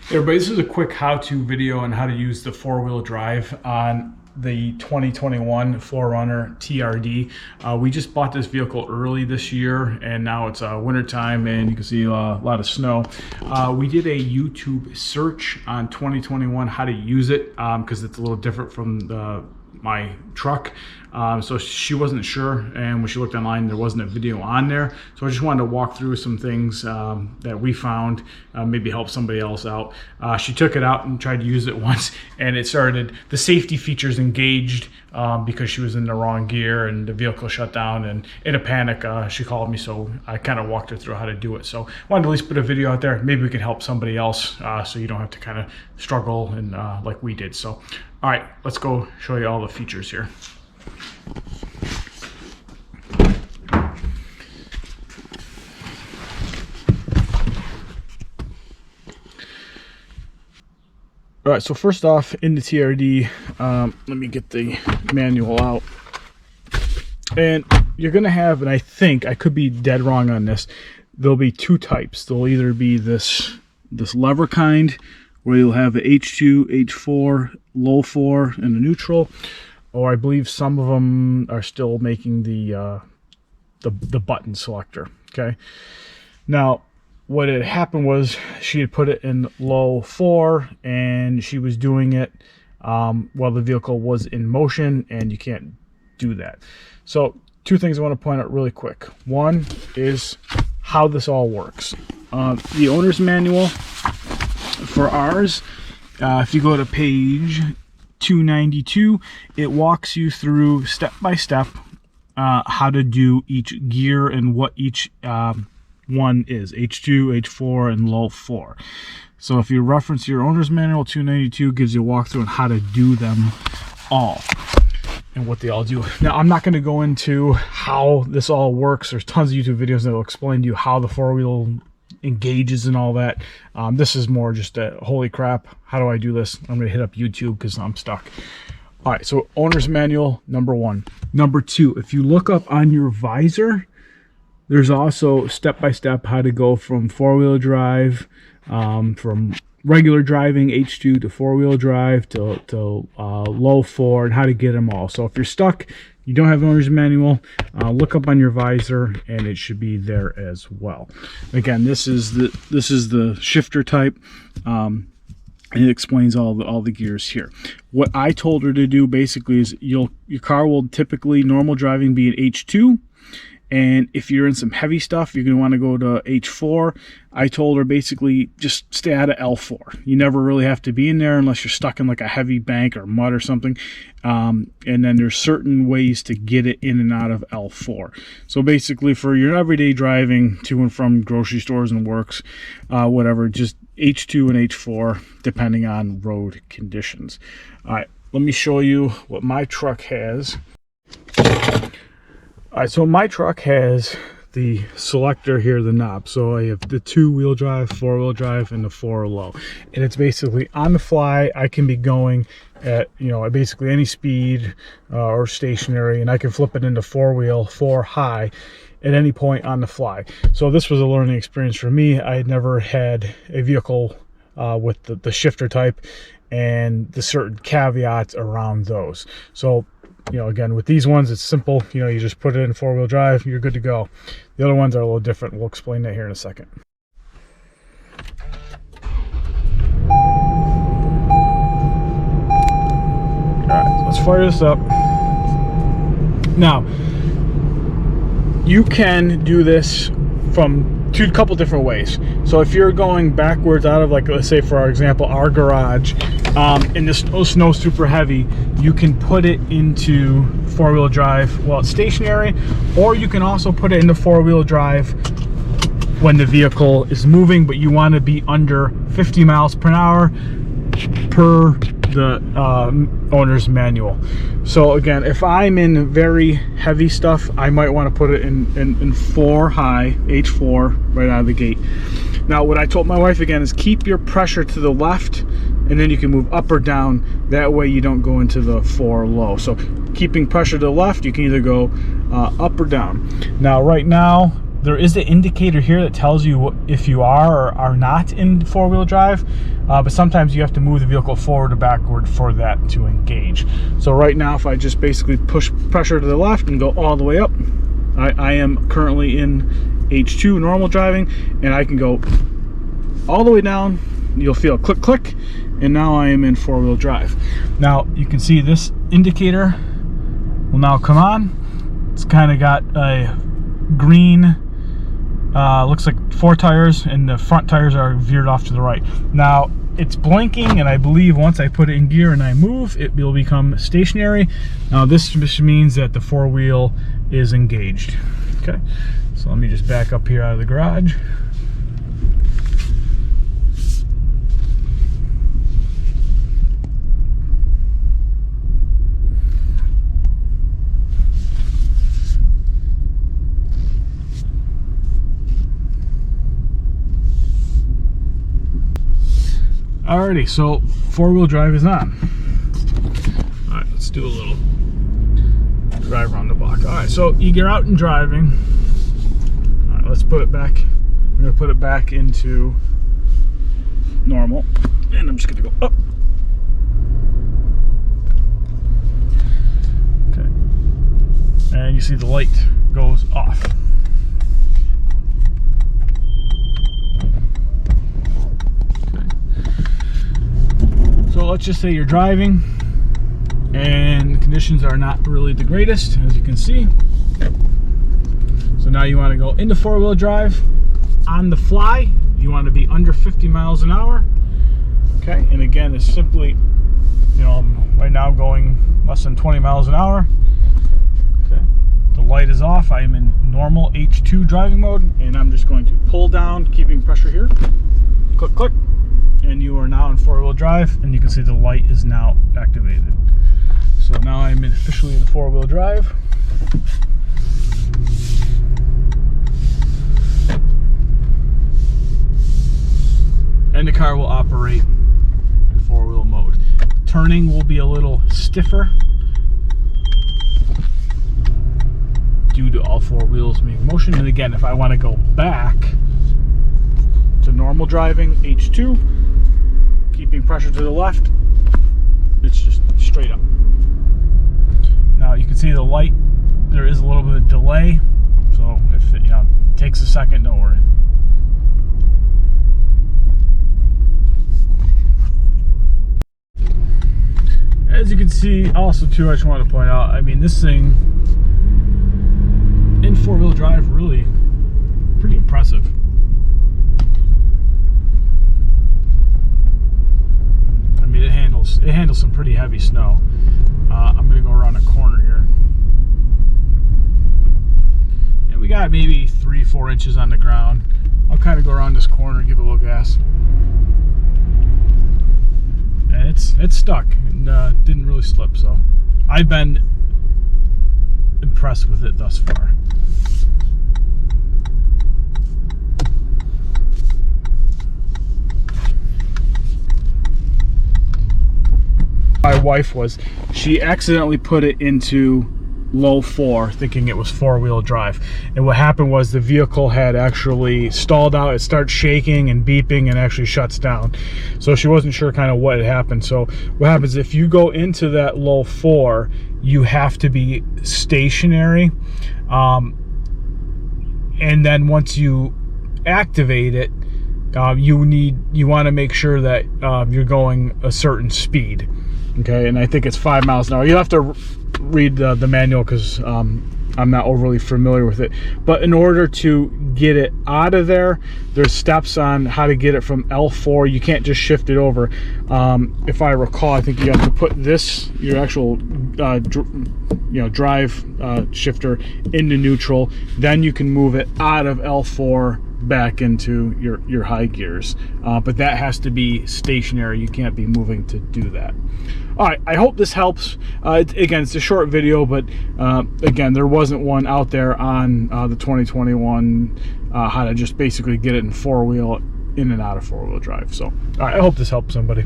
Everybody, this is a quick how-to video on how to use the four-wheel drive on the 2021 4Runner TRD. We just bought this vehicle early this year, and now it's winter time, and you can see a lot of snow. We did a YouTube search on 2021 how to use it because it's a little different from my truck. So she wasn't sure, and when she looked online, there wasn't a video on there. So I just wanted to walk through some things that we found, maybe help somebody else out. She took it out and tried to use it once, and it started, the safety features engaged because she was in the wrong gear, and the vehicle shut down, and in a panic, she called me, so I kind of walked her through how to do it. So I wanted to at least put a video out there. Maybe we can help somebody else so you don't have to kind of struggle and like we did. So, all right, let's go show you all the features here. All right, so first off, in the TRD, let me get the manual out. And you're gonna have, and I think, I could be dead wrong on this, there'll be two types. There'll either be this lever kind, where you'll have the H2, H4, low 4, and the neutral. Or I believe some of them are still making the button selector, okay? Now, what had happened was she had put it in low 4, and she was doing it while the vehicle was in motion, and you can't do that. So two things I want to point out really quick. One is how this all works. The owner's manual for ours, if you go to page 292, it walks you through step by step how to do each gear and what each one is, H2, H4, and low 4. So if you reference your owner's manual, 292 gives you a walkthrough on how to do them all and what they all do. Now, I'm not going to go into how this all works. There's tons of YouTube videos that will explain to you how the four-wheel engages and all that. This is more just a holy crap, how do I do this? I'm going to hit up YouTube because I'm stuck. All right, so owner's manual, number 1. Number 2, if you look up on your visor, there's also step-by-step how to go from four-wheel drive, from regular driving, H2, to four-wheel drive, to low 4, and how to get them all. So if you're stuck, you don't have an owner's manual, look up on your visor, and it should be there as well. Again, this is the shifter type, and it explains all the gears here. What I told her to do basically is your car will typically, normal driving, be an H2. And if you're in some heavy stuff, you're going to want to go to H4. I told her basically just stay out of L4. You never really have to be in there unless you're stuck in like a heavy bank or mud or something. And then there's certain ways to get it in and out of L4. So basically for your everyday driving to and from grocery stores and works, whatever, just H2 and H4 depending on road conditions. All right, let me show you what my truck has. All right, so my truck has the selector here, the knob. So I have the 2-wheel drive, 4-wheel drive, and the 4 low. And it's basically on the fly. I can be going at, basically any speed or stationary, and I can flip it into 4-wheel, 4 high at any point on the fly. So this was a learning experience for me. I had never had a vehicle with the shifter type and the certain caveats around those. So again, with these ones, it's simple. You just put it in 4-wheel drive, you're good to go. The other ones are a little different. We'll explain that here in a second. All right, so let's fire this up. Now, you can do this from a couple different ways. So if you're going backwards out of, like, let's say for our example, our garage, and the snow's super heavy, you can put it into 4-wheel drive while it's stationary, or you can also put it into 4-wheel drive when the vehicle is moving, but you want to be under 50 miles per hour per the owner's manual. So again, if I'm in very heavy stuff, I might want to put it in 4 high, H4, right out of the gate. Now, what I told my wife again is keep your pressure to the left, and then you can move up or down. That way you don't go into the 4 low. So keeping pressure to the left, you can either go up or down. Now, right now, There is an indicator here that tells you if you are or are not in four-wheel drive, but sometimes you have to move the vehicle forward or backward for that to engage. So right now, if I just basically push pressure to the left and go all the way up, I am currently in H2 normal driving, and I can go all the way down. You'll feel click, click, and now I am in four-wheel drive. Now you can see this indicator will now come on. It's kind of got a green, looks like 4 tires, and the front tires are veered off to the right. Now it's blinking, and I believe once I put it in gear and I move, it will become stationary. Now this just means that the four-wheel is engaged. Okay, so let me just back up here out of the garage. Alrighty, so four-wheel drive is on. All right, let's do a little drive around the block. All right, so you get out and driving. All right, let's put it back. We're gonna put it back into normal, and I'm just gonna go up. Okay, and you see the light goes off. So let's just say you're driving and conditions are not really the greatest, as you can see. So now you want to go into four-wheel drive on the fly. You want to be under 50 miles an hour. Okay, and again, it's simply, you know, I'm right now going less than 20 miles an hour. Okay, the light is off. I am in normal H2 driving mode, and I'm just going to pull down, keeping pressure here. Click, click. And you are now in four-wheel drive, and you can see the light is now activated. So now I'm officially in four-wheel drive. And the car will operate in four-wheel mode. Turning will be a little stiffer due to all four wheels being in motion. And again, if I want to go back to normal driving, H2, keeping pressure to the left, it's just straight up. Now you can see the light, there is a little bit of delay, so if it, takes a second, don't worry. As you can see, also too, I just wanted to point out, I mean, this thing in four-wheel drive, really pretty impressive. It handles some pretty heavy snow. I'm gonna go around a corner here, and we got maybe 3-4 inches on the ground. I'll kind of go around this corner and give it a little gas, and it's stuck and didn't really slip. So I've been impressed with it thus far. My wife she accidentally put it into low 4, thinking it was four-wheel drive, and what happened was the vehicle had actually stalled out. It starts shaking and beeping and actually shuts down, so she wasn't sure kind of what had happened. So what happens if you go into that low 4, you have to be stationary, and then once you activate it, you want to make sure that you're going a certain speed. Okay, and I think it's 5 miles an hour. You'll have to read the manual because I'm not overly familiar with it. But in order to get it out of there, there's steps on how to get it from L4. You can't just shift it over. If I recall, I think you have to put this, your actual drive shifter, into neutral. Then you can move it out of L4 back into your high gears, but that has to be stationary. You can't be moving to do that. All right, I hope this helps. Again, it's a short video, but again, there wasn't one out there on the 2021 how to just basically get it in four-wheel in and out of four-wheel drive. So all right, I hope this helps somebody.